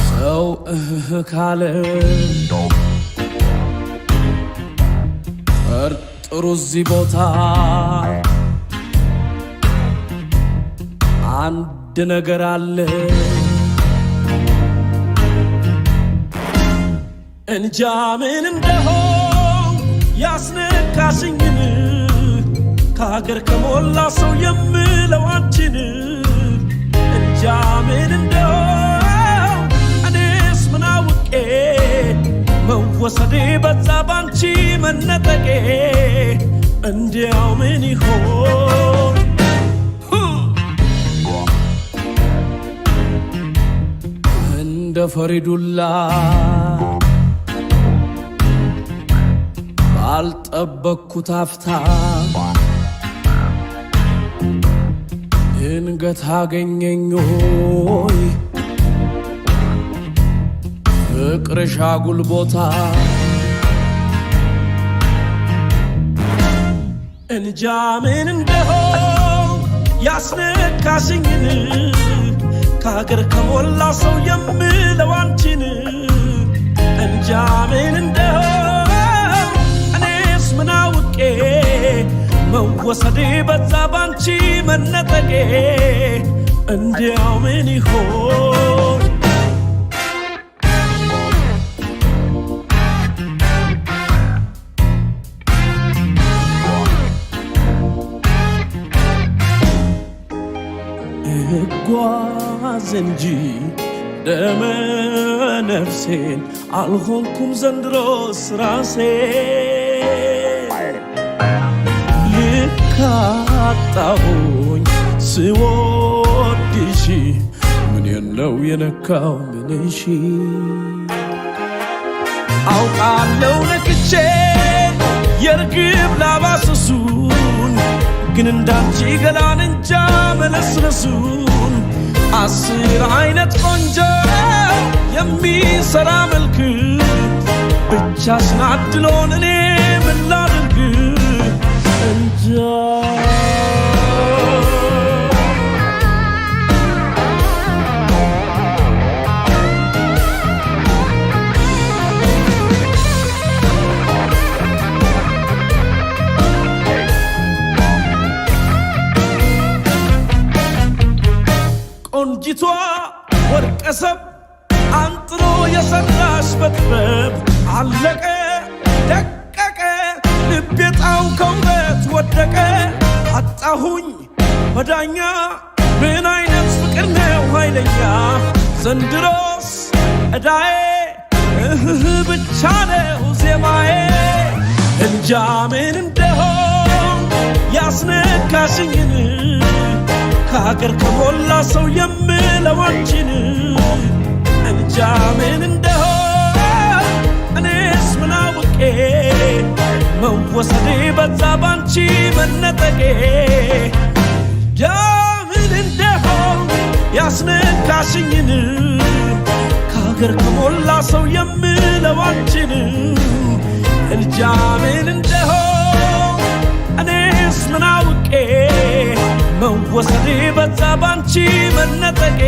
ሰው ካለ ጥሩ እዚህ ቦታ አንድ ነገር አለ እንጃ ምን እንደሆን ያስነካሽኝን ከሀገር ከሞላ ሰው የምለው አንቺን እንጃ ምን እንደሆን እኔስ ምን አውቄ መወሰዴ በዛ ባንቺ መነጠቄ እንዲያው ምን ይሆን እንደ ፈሪዱላ ባልጠበቅኩት አፍታ ድንገት አገኘኝ ሆይ ፍቅርሽ አጉል ቦታ እንጃ ምን እንደሆን ያስነካሽኝን ከሀገር ከሞላ ሰው የምለው አንቺን እንጃ ምን እንደሆን እኔስ ምን አውቄ መወሰዴ በዛ ባንቺ መነጠቄ እንዲያው ምን ይሆን እጓዝ እንጂ ደመ ነፍሴን አልሆንኩም ዘንድሮስ ራሴ ልካጣሁኝ ስወድሽ ምን ነው የነካው ምንሽ አውቃለሁ ነክቼ የርግብ ላባስሱን ግን እንዳንቺ ገላን እንጃ መለስለሱን 10 አይነት ቆንጆ የሚሰራ መልክ ብቻ ስናድሎን እኔ ምን ላድርግ እንጃ ቆንጂቷ ወርቀሰብ አንጥሮ የሰራሽ በጥበብ አለቀ ደቀቀ ልቤ ጣው ከውበት ወደቀ አጣሁኝ መዳኛ ምን አይነት ፍቅር ነው ኃይለኛ ዘንድሮስ እዳዬ ብቻ ነው ዜማዬ እንጃ ምን እንደሆን ያስነካሽኝን ከሀገር ከሞላ ሰው የምለው አንቺን እንጃ ምን እንደሆን እኔስ ምን አውቄ መወሰዴ በዛ ባንቺ መነጠቄ እንጃ ምን እንደሆን ያስነካሽኝን ከሀገር ከሞላ ሰው የምለው አንቺን እንጃ ምን እንደሆን እኔስ ምን አውቄ መወሰዴ በዛ ባንቺ መነጠቄ